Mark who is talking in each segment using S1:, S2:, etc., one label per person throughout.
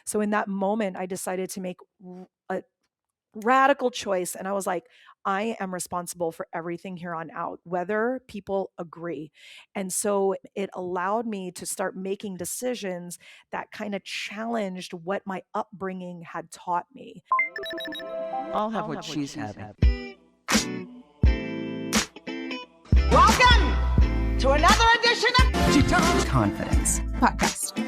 S1: So in that moment, I decided to make a radical choice. And I was like, I am responsible for everything here on out, whether people agree. And so it allowed me to start making decisions that kind of challenged what my upbringing had taught me.
S2: I'll have what she's having.
S3: Welcome to another edition of
S2: She talks confidence.
S3: Podcast.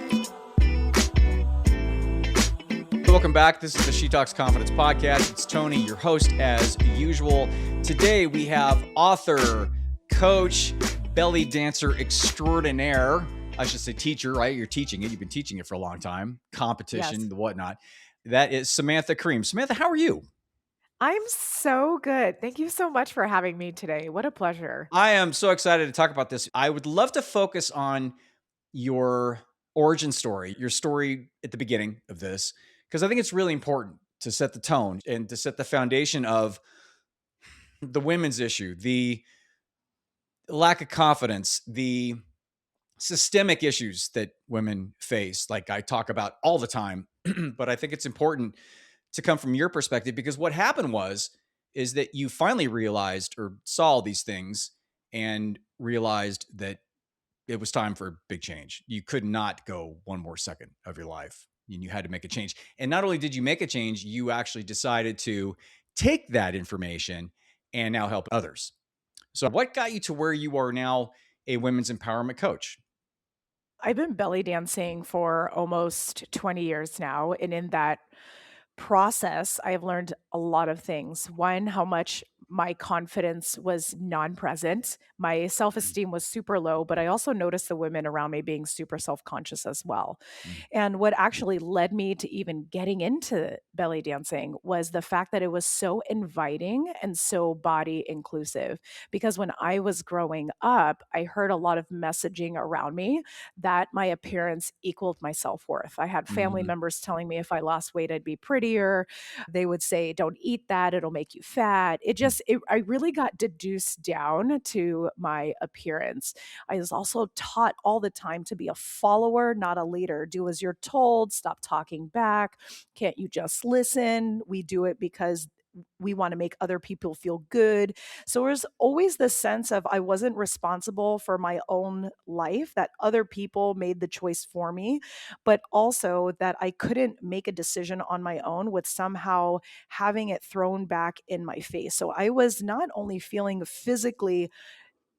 S4: Welcome back. This is the She Talks Confidence podcast. It's Tony, your host, as usual. Today we have author, coach, belly dancer extraordinaire. I should say teacher, right? You're teaching it. You've been teaching it for a long time. Competition,
S1: Yes.
S4: the whatnot. That is Samantha Karim. Samantha, how are you?
S5: I'm so good. Thank you so much for having me today. What a pleasure.
S4: I am so excited to talk about this. I would love to focus on your origin story, your story at the beginning of this, because I think it's really important to set the tone and to set the foundation of the women's issue, the lack of confidence, the systemic issues that women face, like I talk about all the time. But I think it's important to come from your perspective, because what happened is that you finally realized or saw these things and realized that it was time for a big change. You could not go one more second of your life, and you had to make a change. And not only did you make a change, you actually decided to take that information and now help others. So what got you to where you are now, a women's empowerment coach?
S5: I've been belly dancing for almost 20 years now. And in that process, I've learned a lot of things. One, how much my confidence was non present. My self esteem was super low, but I also noticed the women around me being super self conscious as well.
S4: Mm.
S5: And what actually led me to even getting into belly dancing was the fact that it was so inviting and so body inclusive. Because when I was growing up, I heard a lot of messaging around me that my appearance equaled my self worth. I had family
S4: Mm.
S5: members telling me if I lost weight, I'd be prettier. They would say, don't eat that, it'll make you fat. I really got deduced down to my appearance. I was also taught all the time to be a follower, not a leader. Do as you're told, stop talking back. Can't you just listen? We do it because we want to make other people feel good. So there's always this sense of I wasn't responsible for my own life, that other people made the choice for me, but also that I couldn't make a decision on my own with somehow having it thrown back in my face. So I was not only feeling physically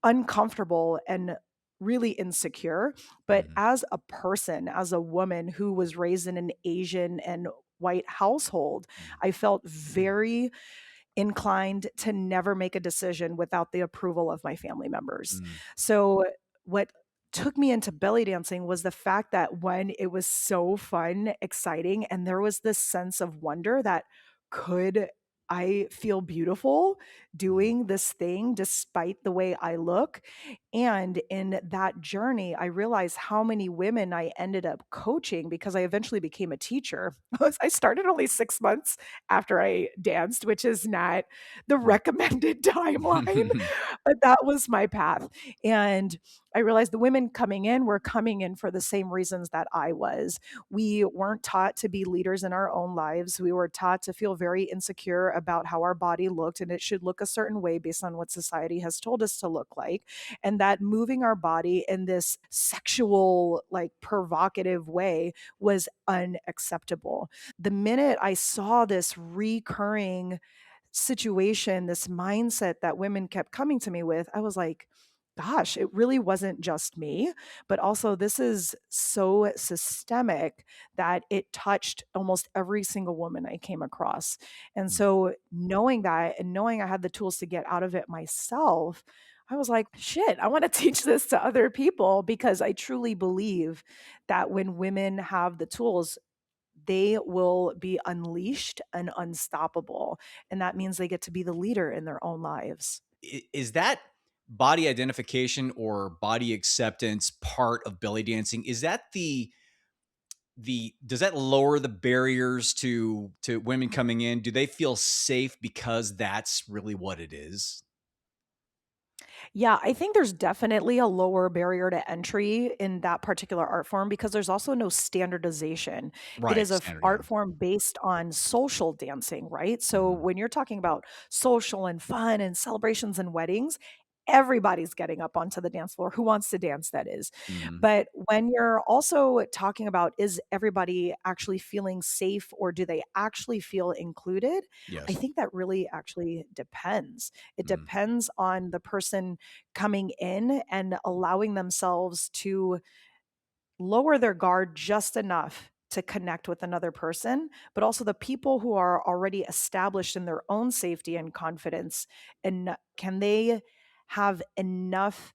S5: uncomfortable and really insecure, but
S4: Mhm.
S5: as a person, as a woman who was raised in an Asian and white household, I felt very inclined to never make a decision without the approval of my family members.
S4: Mm.
S5: So, what took me into belly dancing was the fact that when it was so fun, exciting, and there was this sense of wonder that could I feel beautiful
S4: Mm.
S5: doing this thing despite the way I look? And in that journey, I realized how many women I ended up coaching because I eventually became a teacher. I started only 6 months after I danced, which is not the recommended timeline, but that was my path. And I realized the women coming in were coming in for the same reasons that I was. We weren't taught to be leaders in our own lives. We were taught to feel very insecure about how our body looked, and it should look a certain way based on what society has told us to look like. And that moving our body in this sexual, like provocative way was unacceptable. The minute I saw this recurring situation, this mindset that women kept coming to me with, I was like, gosh, it really wasn't just me, but also this is so systemic that it touched almost every single woman I came across. And
S4: Mm.
S5: so knowing that and knowing I had the tools to get out of it myself, I was like, shit, I want to teach this to other people because I truly believe that when women have the tools, they will be unleashed and unstoppable. And that means they get to be the leader in their own lives.
S4: Is that body identification or body acceptance part of belly dancing? Is that the does that lower the barriers to women coming in? Do they feel safe because that's really what it is?
S5: Yeah, I think there's definitely a lower barrier to entry in that particular art form because there's also no standardization. It
S4: Right.
S5: is a
S4: Standard. Yeah.
S5: art form based on social dancing, right? So
S4: Hmm.
S5: when you're talking about social and fun and celebrations and weddings, everybody's getting up onto the dance floor. Who wants to dance, that is.
S4: Hmm.
S5: But when you're also talking about is everybody actually feeling safe or do they actually feel included? I
S4: Yes.
S5: think that really actually depends. It
S4: Hmm.
S5: depends on the person coming in and allowing themselves to lower their guard just enough to connect with another person, but also the people who are already established in their own safety and confidence. And can they have enough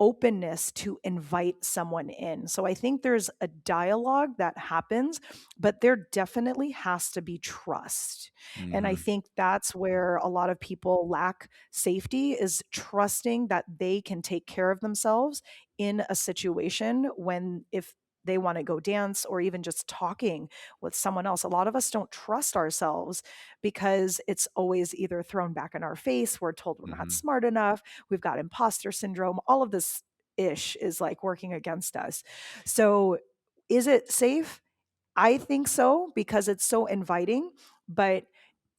S5: openness to invite someone in? So I think there's a dialogue that happens, but there definitely has to be trust. And I
S4: Hmm.
S5: think that's where a lot of people lack safety is trusting that they can take care of themselves in a situation when if they want to go dance or even just talking with someone else. A lot of us don't trust ourselves because it's always either thrown back in our face. We're told we're not
S4: Hmm.
S5: smart enough. We've got imposter syndrome. All of this ish is like working against us. So, is it safe? I think so because it's so inviting, but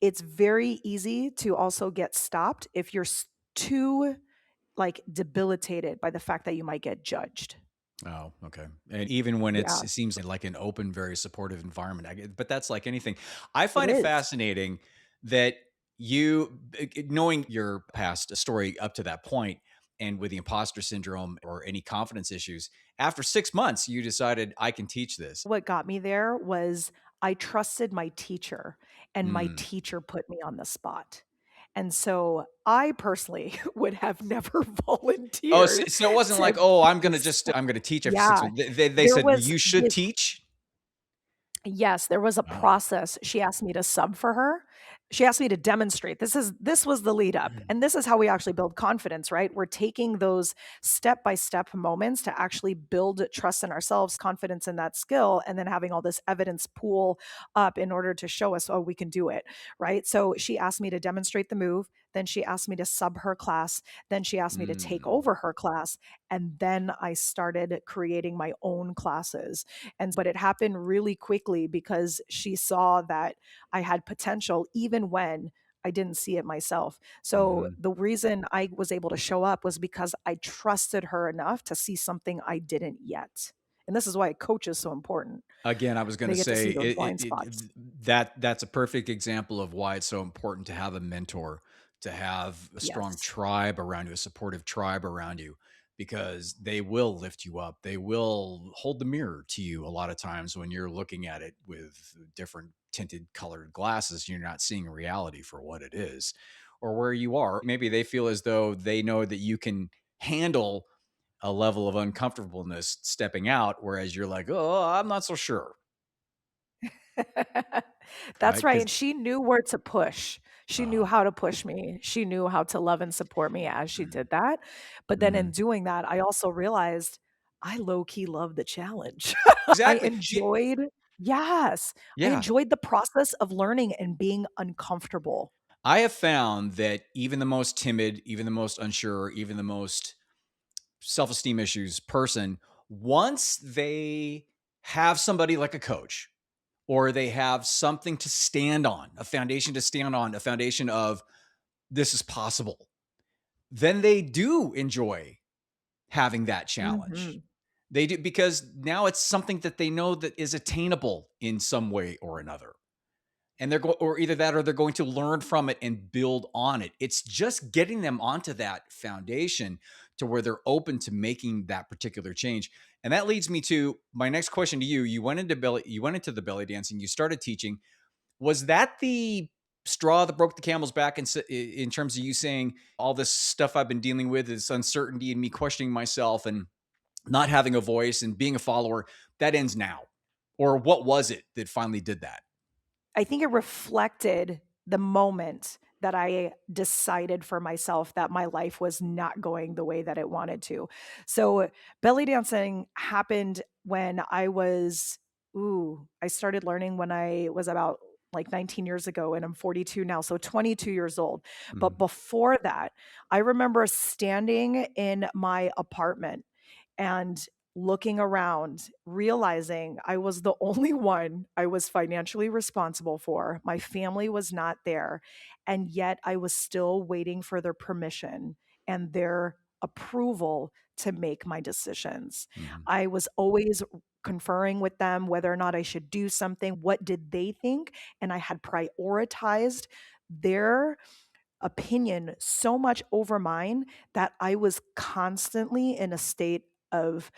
S5: it's very easy to also get stopped if you're too like debilitated by the fact that you might get judged.
S4: Oh, okay. And even when
S5: Yeah,
S4: it seems like an open, very supportive environment, but that's like anything. I
S5: it
S4: find it
S5: is.
S4: fascinating that knowing your past story up to that point, and with the imposter syndrome or any confidence issues, after 6 months, you decided I can teach this.
S5: What got me there was I trusted my teacher, and my
S4: Mm.
S5: teacher put me on the spot. And so I personally would have never
S4: Oh, so,
S5: volunteered
S4: so it wasn't
S5: to
S4: like, oh,
S5: be sub
S4: I'm gonna teach after six
S5: yeah,
S4: months. They
S5: there
S4: said
S5: was
S4: you should
S5: this
S4: teach.
S5: Yes, there was a
S4: Oh.
S5: process. She asked me to sub for her. She asked me to demonstrate. This was the lead up. And this is how we actually build confidence, right? We're taking those step-by-step moments to actually build trust in ourselves, confidence in that skill, and then having all this evidence pool up in order to show us, oh, we can do it, right? So she asked me to demonstrate the move, then she asked me to sub her class, then she asked me to take
S4: Mm.
S5: over her class, and then I started creating my own classes. And but it happened really quickly because she saw that I had potential even when I didn't see it myself. So
S4: Hmm.
S5: the reason I was able to show up was because I trusted her enough to see something I didn't yet. And this is why a coach is so important.
S4: Again, I was going
S5: They
S4: to
S5: get to
S4: say
S5: see those blind spots.
S4: that's a perfect example of why it's so important to have a mentor, to have a strong
S5: Yes.
S4: tribe around you, a supportive tribe around you, because they will lift you up. They will hold the mirror to you a lot of times when you're looking at it with different tinted colored glasses. You're not seeing reality for what it is or where you are. Maybe they feel as though they know that you can handle a level of uncomfortableness stepping out, whereas you're like, oh, I'm not so sure,
S5: That's
S4: right?
S5: right,
S4: Because
S5: and she knew where to push. She knew how to push me. She knew how to love and support me as she did that. But then in doing that, I also realized I low key love the challenge. I
S4: exactly.
S5: enjoyed Yes, I
S4: Yeah,
S5: enjoyed the process of learning and being uncomfortable.
S4: I have found that even the most timid, even the most unsure, even the most self-esteem issues person, once they have somebody like a coach, or they have something to stand on, a foundation to stand on, a foundation of this is possible, then they do enjoy having that challenge.
S5: Mhm.
S4: They do, because now it's something that they know that is attainable in some way or another. And they're going, or either that, or they're going to learn from it and build on it. It's just getting them onto that foundation to where they're open to making that particular change. And that leads me to my next question to you. You went into the belly dancing, you started teaching. Was that the straw that broke the camel's back in terms of you saying all this stuff I've been dealing with, this uncertainty and me questioning myself and not having a voice and being a follower, that ends now? Or what was it that finally did that?
S5: I think it reflected the moment that I decided for myself that my life was not going the way that it wanted to. So, belly dancing happened when I started learning when I was about
S1: like 19 years ago, and I'm 42 now, so 22 years old. But
S4: Mhm.
S1: before that, I remember standing in my apartment and looking around, realizing I was the only one I was financially responsible for. My family was not there. And yet I was still waiting for their permission and their approval to make my decisions.
S4: Mhm.
S1: I was always conferring with them whether or not I should do something. What did they think? And I had prioritized their opinion so much over mine that I was constantly in a state of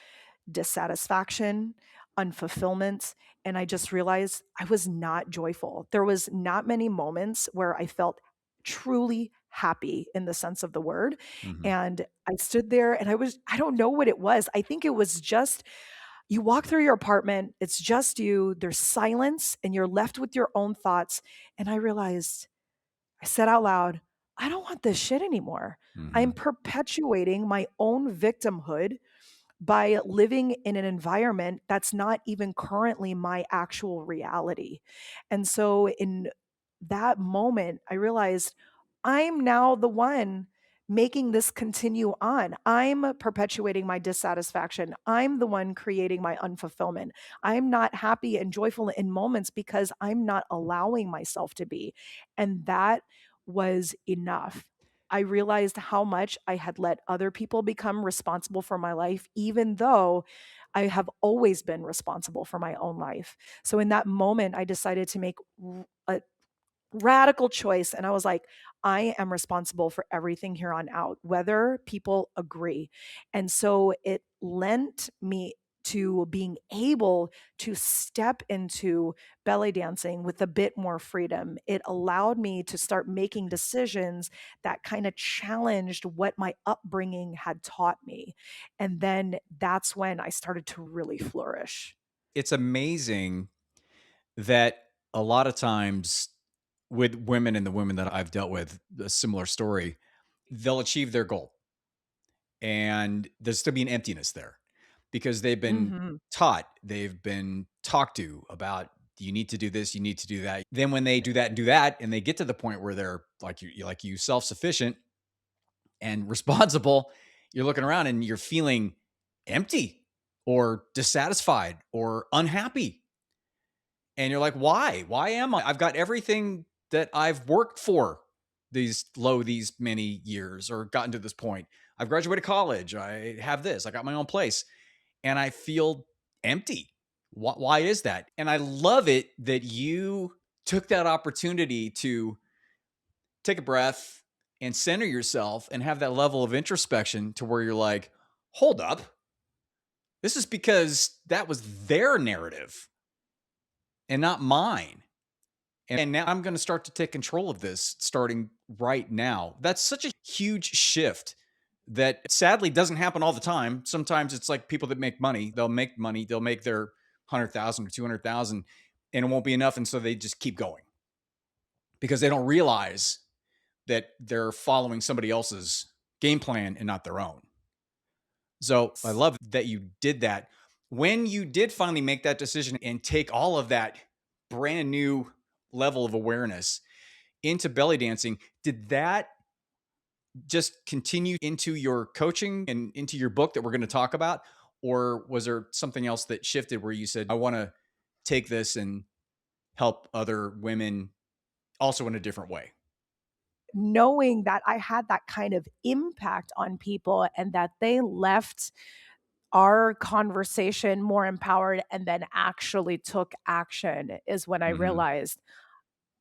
S1: dissatisfaction, unfulfillment, and I just realized I was not joyful. There was not many moments where I felt truly happy in the sense of the word.
S4: Mhm.
S1: And I stood there and I don't know what it was. I think it was just you walk through your apartment, it's just you, there's silence, and you're left with your own thoughts. And I realized, I said out loud, I don't want this shit anymore. I'm
S4: Mhm.
S1: perpetuating my own victimhood by living in an environment that's not even currently my actual reality. And so in that moment, I realized I'm now the one making this continue on. I'm perpetuating my dissatisfaction. I'm the one creating my unfulfillment. I'm not happy and joyful in moments because I'm not allowing myself to be. And that was enough. I realized how much I had let other people become responsible for my life, even though I have always been responsible for my own life. So in that moment, I decided to make a radical choice. And I was like, I am responsible for everything here on out, whether people agree. And so it lent me to being able to step into belly dancing with a bit more freedom. It allowed me to start making decisions that kind of challenged what my upbringing had taught me. And then that's when I started to really flourish.
S4: It's amazing that a lot of times with women and the women that I've dealt with, a similar story, they'll achieve their goal and there's still be an emptiness there because they've been
S1: Mhm.
S4: taught, they've been talked to about you need to do this, you need to do that. Then when they do that and do that, and they get to the point where they're like you self-sufficient and responsible, you're looking around and you're feeling empty or dissatisfied or unhappy. And you're like, why? Why am I? I've got everything that I've worked for these many years or gotten to this point. I've graduated college. I have this. I got my own place and I feel empty. Why is that? And I love it that you took that opportunity to take a breath and center yourself and have that level of introspection to where you're like, hold up. This is because that was their narrative and not mine. And now I'm going to start to take control of this starting right now. That's such a huge shift that sadly doesn't happen all the time. Sometimes it's like people that make money, they'll make their 100,000 or 200,000 and it won't be enough. And so they just keep going because they don't realize that they're following somebody else's game plan and not their own. So I love that you did that. When you did finally make that decision and take all of that brand new level of awareness into belly dancing, did that just continue into your coaching and into your book that we're going to talk about? Or was there something else that shifted where you said, I want to take this and help other women also in a different way?
S1: Knowing that I had that kind of impact on people and that they left our conversation more empowered and then actually took action is when I
S4: Hmm.
S1: realized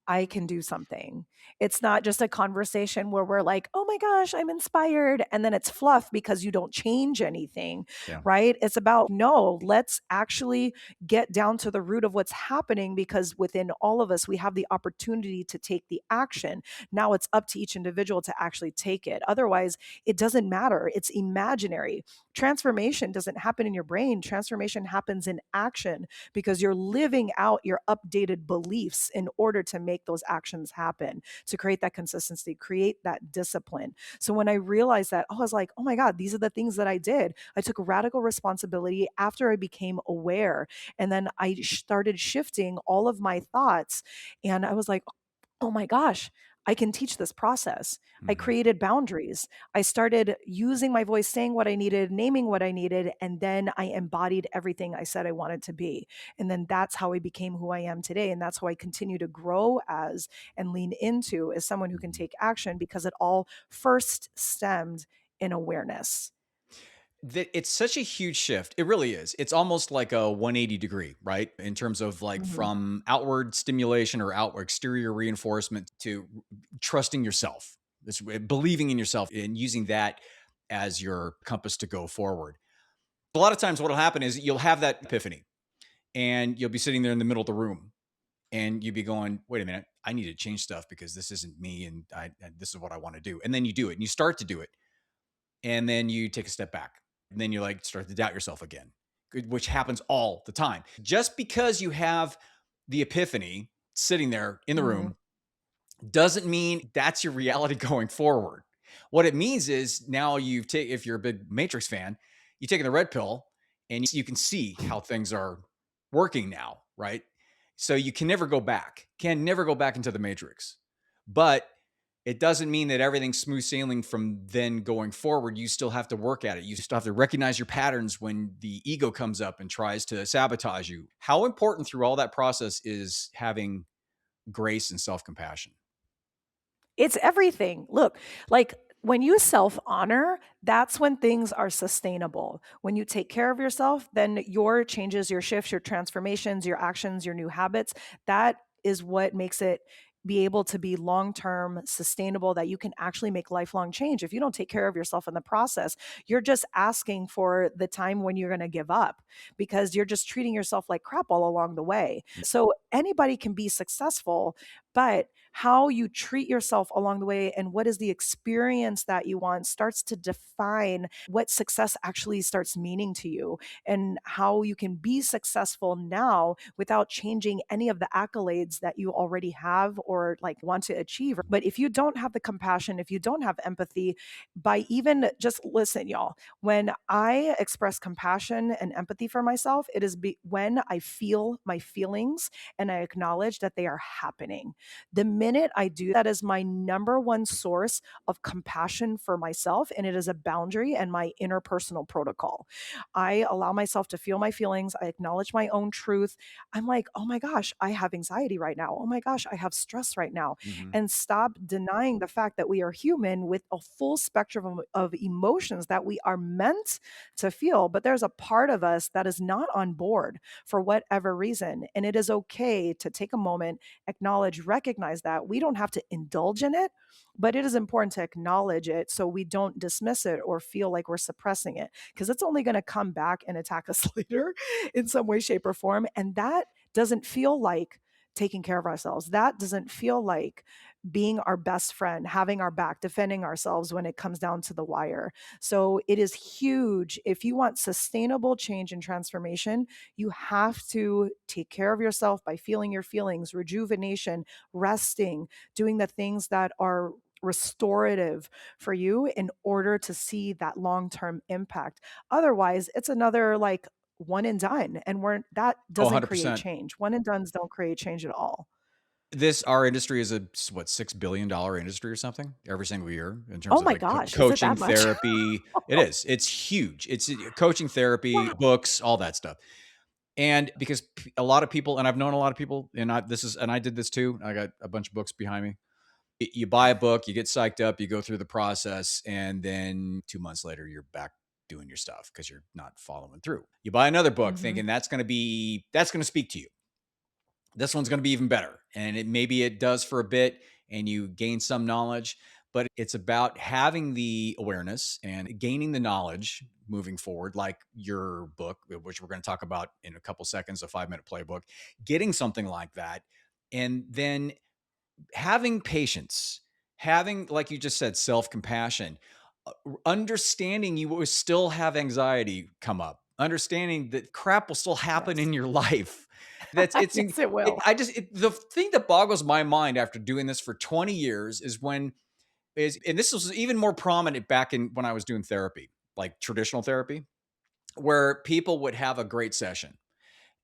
S1: I can do something. It's not just a conversation where we're like, oh my gosh, I'm inspired. And then it's fluff because you don't change anything,
S4: Yeah.
S1: right? It's about, no, let's actually get down to the root of what's happening because within all of us, we have the opportunity to take the action. Now it's up to each individual to actually take it. Otherwise, it doesn't matter. It's imaginary. Transformation doesn't happen in your brain, transformation happens in action because you're living out your updated beliefs in order to make make those actions happen, to create that consistency, create that discipline. So when I realized that, I was like, oh my God, these are the things that I did. I took radical responsibility after I became aware. And then I started shifting all of my thoughts. And I was like, oh my gosh, I can teach this process. I
S4: Mhm.
S1: created boundaries. I started using my voice, saying what I needed, naming what I needed, and then I embodied everything I said I wanted to be. And then that's how I became who I am today. And that's how I continue to grow as and lean into as someone who can
S4: Mhm.
S1: take action because it all first stemmed in awareness.
S4: That it's such a huge shift. It really is. It's almost like a 180 degree, right? In terms of like
S1: Mhm.
S4: from outward stimulation or outward exterior reinforcement to trusting yourself. It's believing in yourself and using that as your compass to go forward. A lot of times what'll happen is you'll have that epiphany and you'll be sitting there in the middle of the room and you'd be going, wait a minute, I need to change stuff because this isn't me and this is what I want to do. And then you do it and you start to do it and then you take a step back and then you like start to doubt yourself again, which happens all the time. Just because you have the epiphany sitting there in the
S1: Mhm.
S4: room doesn't mean that's your reality going forward. What it means is now you've taken, if you're a big Matrix fan, you've taken the red pill and you can see how things are working now, right? So you can never go back, can never go back into the Matrix. But it doesn't mean that everything's smooth sailing from then going forward. You still have to work at it. You still have to recognize your patterns when the ego comes up and tries to sabotage you. How important through all that process is having grace and self compassion?
S1: It's everything. Look, like when you self honor, that's when things are sustainable. When you take care of yourself, then your changes, your shifts, your transformations, your actions, your new habits, that is what makes it be able to be long term sustainable, that you can actually make lifelong change. If you don't take care of yourself in the process, you're just asking for the time when you're going to give up because you're just treating yourself like crap all along the way. So anybody can be successful, but how you treat yourself along the way and what is the experience that you want starts to define what success actually starts meaning to you, and how you can be successful now without changing any of the accolades that you already have or like want to achieve. But if you don't have the compassion, if you don't have empathy, by even just listen, y'all, when I express compassion and empathy for myself, it is when I feel my feelings and I acknowledge that they are happening. The minute I do that is my number one source of compassion for myself, and it is a boundary and my interpersonal protocol. I allow myself to feel my feelings. I acknowledge my own truth. I'm like, oh my gosh, I have anxiety right now. Oh my gosh, I have stress right now.
S4: Mhm.
S1: And stop denying the fact that we are human with a full spectrum of emotions that we are meant to feel. But there's a part of us that is not on board for whatever reason. And it is okay to take a moment, acknowledge, recognize that. We don't have to indulge in it, but it is important to acknowledge it so we don't dismiss it or feel like we're suppressing it, because it's only going to come back and attack us later in some way, shape, or form. And that doesn't feel like taking care of ourselves. That doesn't feel like being our best friend, having our back, defending ourselves when it comes down to the wire. So it is huge. If you want sustainable change and transformation, you have to take care of yourself by feeling your feelings, rejuvenation, resting, doing the things that are restorative for you in order to see that long-term impact. Otherwise, it's another like one and done, and we're that
S4: Oh,
S1: doesn't create
S4: 100%.
S1: change. One and dones don't create change at all.
S4: Our industry is a what, $6 billion industry or something every single year in terms
S1: Oh
S4: of
S1: my
S4: like
S1: gosh, is it
S4: coaching,
S1: that much?
S4: therapy. It is. It's huge. It's coaching, therapy,
S1: Wow.
S4: books, all that stuff. And because a lot of people, and I've known a lot of people, and I did this too. I got a bunch of books behind me. You buy a book, you get psyched up, you go through the process, and then 2 months later, you're back doing your stuff because you're not following through. You buy another book
S1: Mhm.
S4: thinking that's going to speak to you. This one's going to be even better. And maybe it does for a bit and you gain some knowledge, but it's about having the awareness and gaining the knowledge moving forward, like your book, which we're going to talk about in a couple seconds, a 5 minute playbook, getting something like that. And then having patience, having, like you just said, self compassion, understanding you will still have anxiety come up. understanding that crap will still happen
S1: Yes.
S4: in your life. That's it's
S1: Yes, it will.
S4: the thing that boggles my mind after doing this for 20 years and this was even more prominent back in when I was doing therapy, like traditional therapy, where people would have a great session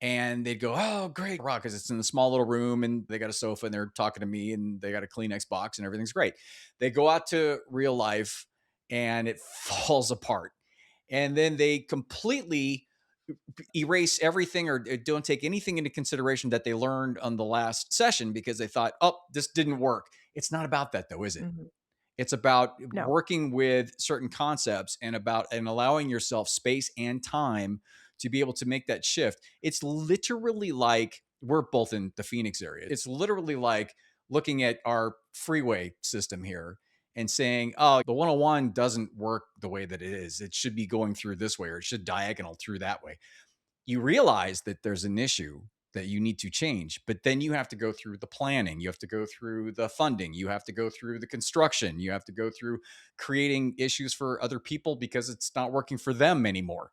S4: and they'd go, "Oh, great, rock," because it's in a small little room and they got a sofa and they're talking to me and they got a Kleenex box and everything's great. They go out to real life and it falls apart. And then they completely erase everything or don't take anything into consideration that they learned on the last session because they thought, "Oh, this didn't work." It's not about that though, is it?
S1: Mhm.
S4: It's about
S1: No.
S4: working with certain concepts and allowing yourself space and time to be able to make that shift. It's literally like we're both in the Phoenix area. It's literally like looking at our freeway system here and saying, "Oh, the 101 doesn't work the way that it is. It should be going through this way or it should diagonal through that way." You realize that there's an issue that you need to change, but then you have to go through the planning, you have to go through the funding, you have to go through the construction, you have to go through creating issues for other people because it's not working for them anymore.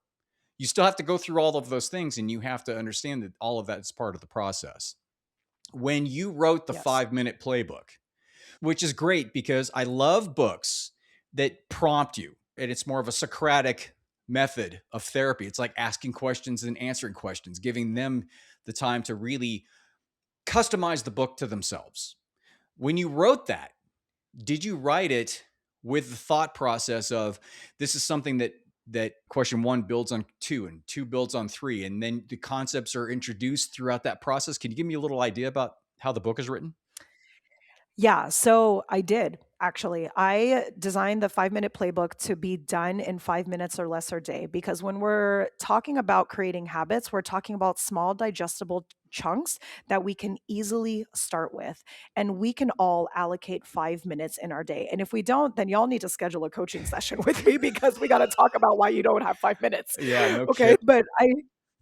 S4: You still have to go through all of those things and you have to understand that all of that is part of the process. When you wrote the
S1: Yes.
S4: 5 Minute Playbook, which is great because I love books that prompt you. And it's more of a Socratic method of therapy. It's like asking questions and answering questions, giving them the time to really customize the book to themselves. When you wrote that, did you write it with the thought process of this is something that question one builds on two and two builds on three, and then the concepts are introduced throughout that process? Can you give me a little idea about how the book is written?
S1: Yeah, so I did actually. I designed the 5 minute playbook to be done in 5 minutes or less a day because when we're talking about creating habits, we're talking about small, digestible chunks that we can easily start with. And we can all allocate 5 minutes in our day. And if we don't, then y'all need to schedule a coaching session with me because we got to talk about why you don't have 5 minutes.
S4: Yeah, no
S1: Okay.
S4: kidding.
S1: But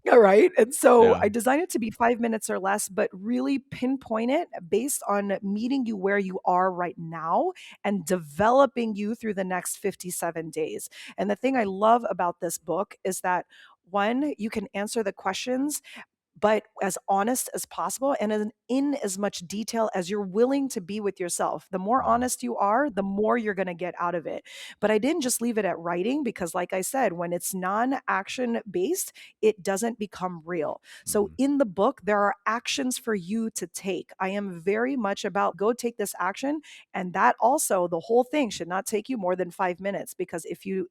S1: all right. And so
S4: Yeah.
S1: I designed it to be 5 minutes or less, but really pinpoint it based on meeting you where you are right now and developing you through the next 57 days. And the thing I love about this book is that one, you can answer the questions but as honest as possible and in as much detail as you're willing to be with yourself. The more
S4: Wow.
S1: honest you are, the more you're going to get out of it. But I didn't just leave it at writing because, like I said, when it's non action based, it doesn't become real. So
S4: Mhm.
S1: in the book, there are actions for you to take. I am very much about go take this action. And that also, the whole thing should not take you more than 5 minutes because if you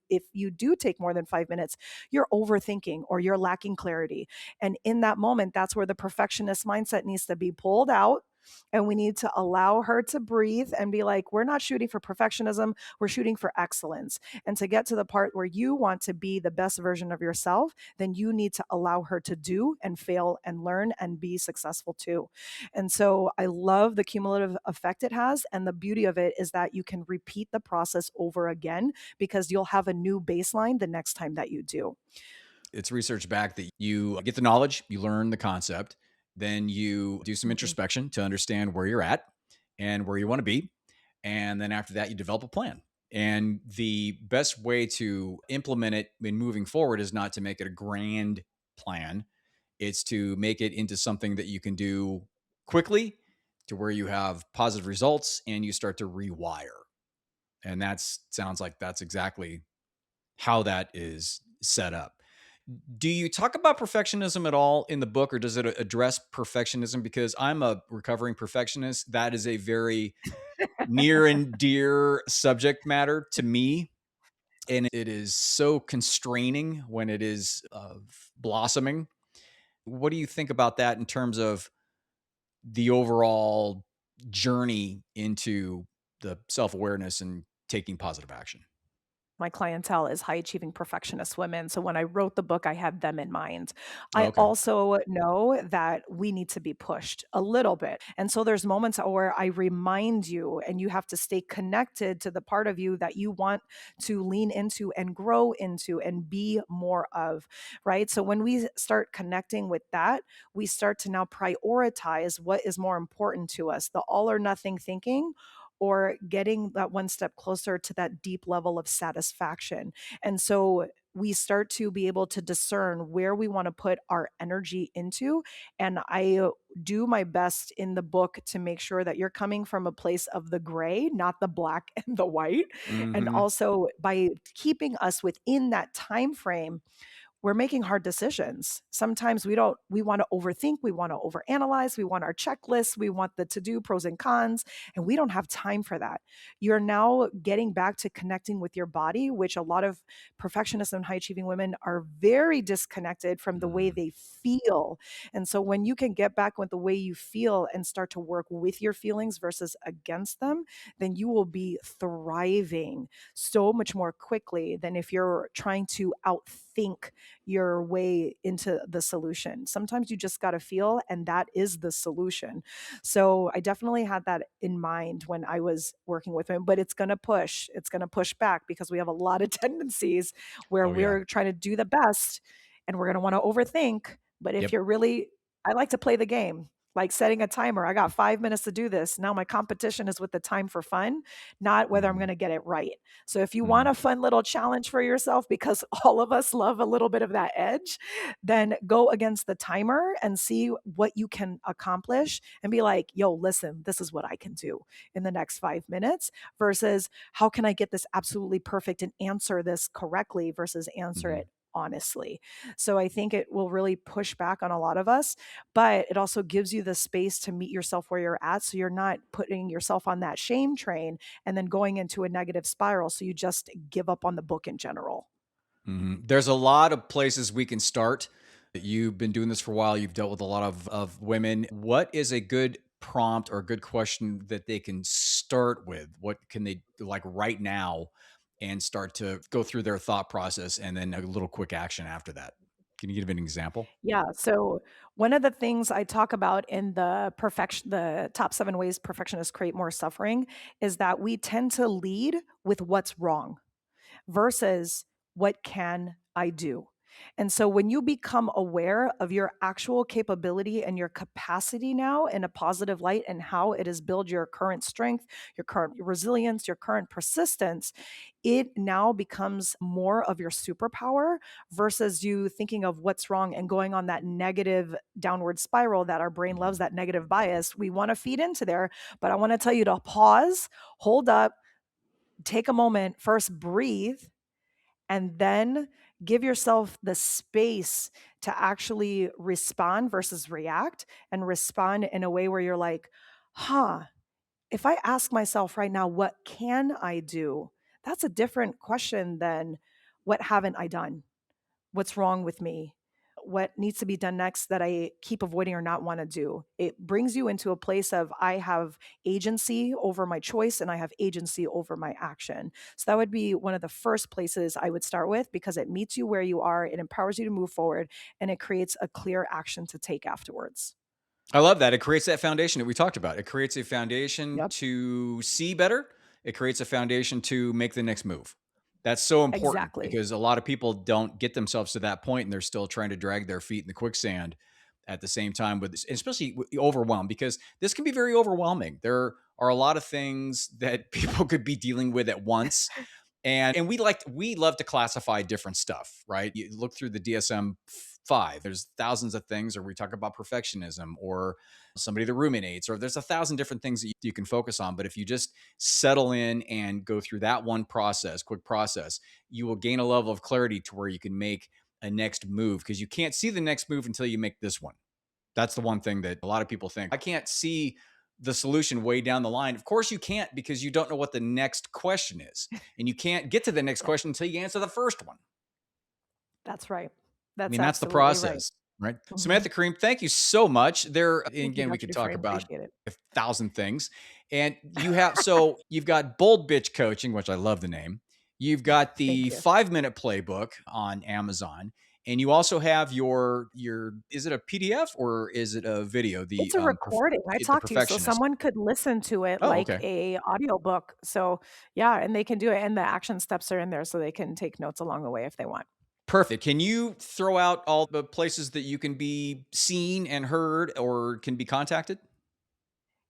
S1: do take more than 5 minutes, you're overthinking or you're lacking clarity and in that moment, that's where the perfectionist mindset needs to be pulled out. And we need to allow her to breathe and be like, we're not shooting for perfectionism, we're shooting for excellence. And to get to the part where you want to be the best version of yourself, then you need to allow her to do and fail and learn and be successful too. And so I love the cumulative effect it has. And the beauty of it is that you can repeat the process over again because you'll have a new baseline the next time that you do.
S4: It's research back that you get the knowledge, you learn the concept, then you do some
S1: Mhm.
S4: introspection to understand where you're at and where you want to be. And then after that, you develop a plan. And the best way to implement it in moving forward is not to make it a grand plan. It's to make it into something that you can do quickly to where you have positive results and you start to rewire. And that sounds like that's exactly how that is set up. Do you talk about perfectionism at all in the book, or does it address perfectionism? Because I'm a recovering perfectionist. That is a very near and dear subject matter to me. And it is so constraining when it is blossoming. What do you think about that in terms of the overall journey into the self awareness and taking positive action?
S1: My clientele is high achieving perfectionist women. So when I wrote the book, I had them in mind. I
S4: Okay.
S1: also know that we need to be pushed a little bit. And so there's moments where I remind you, and you have to stay connected to the part of you that you want to lean into and grow into and be more of, right? So when we start connecting with that, we start to now prioritize what is more important to us, the all or nothing thinking or getting that one step closer to that deep level of satisfaction. And so we start to be able to discern where we want to put our energy into. And I do my best in the book to make sure that you're coming from a place of the gray, not the black and the white. And
S4: Hmm.
S1: also by keeping us within that time frame, we're making hard decisions. Sometimes we want to overthink, we want to overanalyze, we want our checklists, we want the to-do pros and cons, and we don't have time for that. You're now getting back to connecting with your body, which a lot of perfectionists and high achieving women are very disconnected from the way
S4: Hmm.
S1: they feel. And so when you can get back with the way you feel and start to work with your feelings versus against them, then you will be thriving so much more quickly than if you're trying to outthink your way into the solution. Sometimes you just got to feel, and that is the solution. So I definitely had that in mind when I was working with him, but it's going to push. It's going to push back because we have a lot of tendencies where
S4: Oh yeah.
S1: we're trying to do the best and we're going to want to overthink. But if
S4: Yep.
S1: you're really, I like to play the game. Like setting a timer. I got 5 minutes to do this. Now my competition is with the time for fun, not whether I'm
S4: Hmm.
S1: going to get it right. So if you want
S4: Hmm.
S1: a fun little challenge for yourself, because all of us love a little bit of that edge, then go against the timer and see what you can accomplish and be like, yo, listen, this is what I can do in the next 5 minutes versus how can I get this absolutely perfect and answer this correctly versus answer
S4: Hmm.
S1: it honestly. So I think it will really push back on a lot of us, but it also gives you the space to meet yourself where you're at. So you're not putting yourself on that shame train and then going into a negative spiral. So you just give up on the book in general.
S4: Hmm. There's a lot of places we can start. You've been doing this for a while. You've dealt with a lot of women. What is a good prompt or a good question that they can start with? What can they do, like right now, and start to go through their thought process and then a little quick action after that? Can you give an example?
S1: Yeah. So one of the things I talk about in the top 7 ways perfectionists create more suffering is that we tend to lead with what's wrong versus what can I do? And so when you become aware of your actual capability and your capacity now in a positive light and how it has built your current strength, your current resilience, your current persistence, it now becomes more of your superpower versus you thinking of what's wrong and going on that negative downward spiral that our brain loves, that negative bias. We want to feed into there, but I want to tell you to pause, hold up, take a moment, first breathe, and then give yourself the space to actually respond versus react and respond in a way where you're like, huh, if I ask myself right now, what can I do? That's a different question than what haven't I done? What's wrong with me? What needs to be done next that I keep avoiding or not want to do? It brings you into a place of I have agency over my choice and I have agency over my action. So that would be one of the first places I would start with because it meets you where you are, it empowers you to move forward, and it creates a clear action to take afterwards.
S4: I love that. It creates that foundation that we talked about. It creates a foundation
S1: Yep,
S4: to see better. It creates a foundation to make the next move. That's so important
S1: exactly.
S4: because a lot of people don't get themselves to that point and they're still trying to drag their feet in the quicksand at the same time with especially with the overwhelm because this can be very overwhelming. There are a lot of things that people could be dealing with at once and we love to classify different stuff, right? You look through the DSM 5, there's thousands of things, or we talk about perfectionism or somebody that ruminates, or there's a thousand different things that you can focus on. But if you just settle in and go through that one process, quick process, you will gain a level of clarity to where you can make a next move because you can't see the next move until you make this one. That's the one thing that a lot of people think. I can't see the solution way down the line. Of course, you can't because you don't know what the next question is. And you can't get to the next
S1: Yeah,
S4: question until you answer the first one.
S1: that's right.
S4: I
S1: That's
S4: mean, that's the
S1: absolutely right.
S4: process, right?
S1: Mhm.
S4: Samantha Kareem, thank you so much. There, and
S1: Thank you,
S4: again, we
S1: Dr.
S4: could talk
S1: Dufresne.
S4: about
S1: Appreciate it.
S4: a thousand things. And you've got Bold Bitch Coaching, which I love the name. You've got
S1: Thank
S4: the
S1: you.
S4: 5 Minute Playbook on Amazon. And you also have your is it a PDF or is it a video?
S1: It's a recording. I
S4: The
S1: talked to you, so
S4: perfectionist.
S1: someone could listen to it
S4: Oh,
S1: like
S4: okay.
S1: a audiobook. So, yeah, and they can do it, and the action steps are in there so they can take notes along the way if they want.
S4: Perfect. Can you throw out all the places that you can be seen and heard or can be contacted?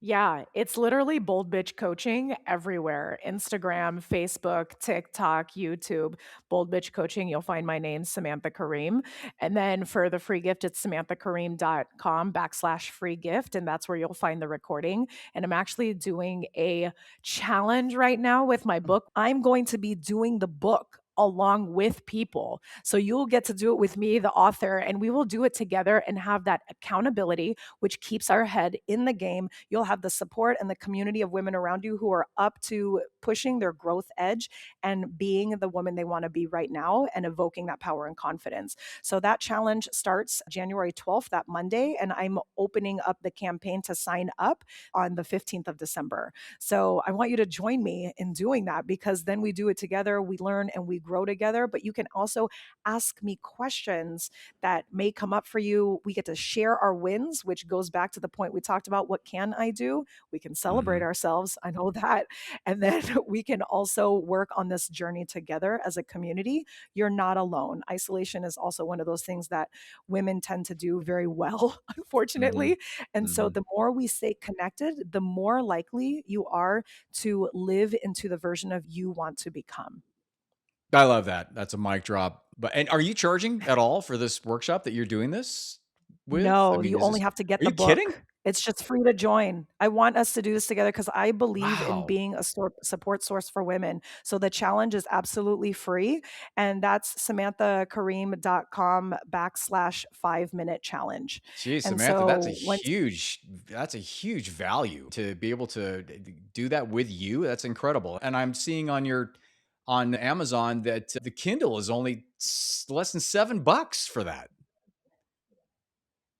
S5: Yeah, it's literally bold bitch coaching everywhere. Instagram, Facebook, TikTok, YouTube, bold bitch coaching. You'll find my name, Samantha Karim. And then for the free gift, it's samanthakarim.com/free gift. And that's where you'll find the recording. And I'm actually doing a challenge right now with my book. I'm going to be doing the book along with people. So you'll get to do it with me, the author, and we will do it together and have that accountability, which keeps our head in the game. You'll have the support and the community of women around you who are up to pushing their growth edge and being the woman they want to be right now and evoking that power and confidence. So that challenge starts January 12th, that Monday, and I'm opening up the campaign to sign up on the 15th of December. So I want you to join me in doing that because then we do it together, we learn and we grow together. But you can also ask me questions that may come up for you. We get to share our wins, which goes back to the point we talked about. What can I do? We can celebrate
S4: Mhm.
S5: ourselves. I know that. And then we can also work on this journey together as a community. You're not alone. Isolation is also one of those things that women tend to do very well,
S4: Mhm.
S5: unfortunately. And so
S4: Mhm.
S5: the more we stay connected, the more likely you are to live into the version of you want to become.
S4: I love that. That's a mic drop. But and are you charging at all for this workshop that you're doing this with? I
S5: No,
S4: mean,
S5: you
S4: is
S5: only
S4: this
S5: have to get
S4: are
S5: the
S4: you kidding?
S5: book. It's just free to join. I want us to do this together because I believe in
S4: Wow.
S5: being a support source for women. So the challenge is absolutely free. And that's samanthakarim.com/5 minute challenge.
S4: Geez,
S5: And
S4: Samantha,
S5: so once
S4: that's a huge value to be able to do that with you. That's incredible. And I'm seeing on Amazon that the Kindle is only less than $7 for that.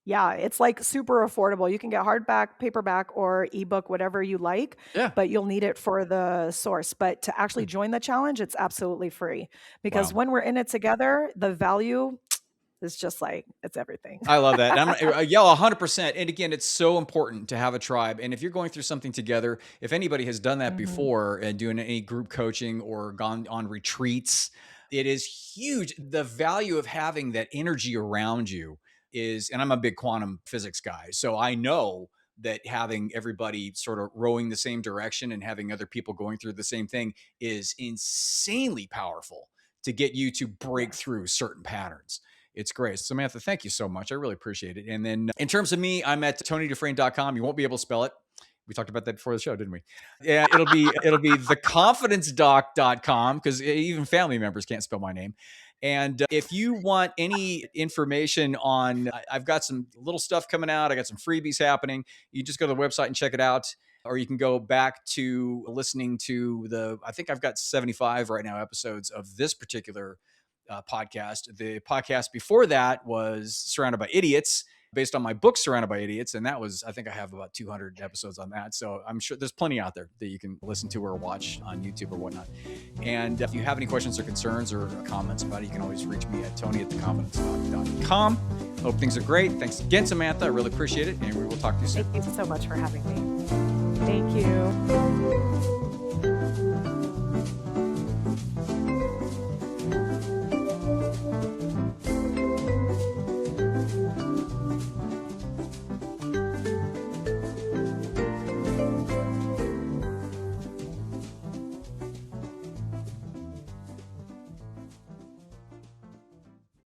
S5: Yeah, it's like super affordable. You can get hardback, paperback, or ebook, whatever you like,
S4: Yeah.
S5: but you'll need it for the source. But to actually join the challenge, it's absolutely free because
S4: Wow.
S5: when we're in it together, the value is just like it's everything.
S4: I love that. And yeah, 100%. And again, it's so important to have a tribe. And if you're going through something together, if anybody has done that
S5: Mhm.
S4: before and doing any group coaching or gone on retreats, it is huge. The value of having that energy around you is, and I'm a big quantum physics guy. So I know that having everybody sort of rowing the same direction and having other people going through the same thing is insanely powerful to get you to break
S5: Yes.
S4: through certain patterns. It's great. Samantha, thank you so much. I really appreciate it. And then in terms of me, I'm at tonydufresne.com. You won't be able to spell it. We talked about that before the show, didn't we? Yeah, it'll be theconfidencedoc.com because even family members can't spell my name. And if you want any information on, I've got some little stuff coming out. I got some freebies happening. You just go to the website and check it out. Or you can go back to listening to I think I've got 75 right now episodes of this particular podcast. The podcast before that was Surrounded by Idiots, based on my book Surrounded by Idiots, and that was, I think I have about 200 episodes on that. So I'm sure there's plenty out there that you can listen to or watch on YouTube or whatnot. And if you have any questions or concerns or comments about it, you can always reach me at tony@theconfidencedoc.com. Hope things are great. Thanks again, Samantha. I really appreciate it, and we will talk to you soon.
S5: Thank you so much for having me. Thank you.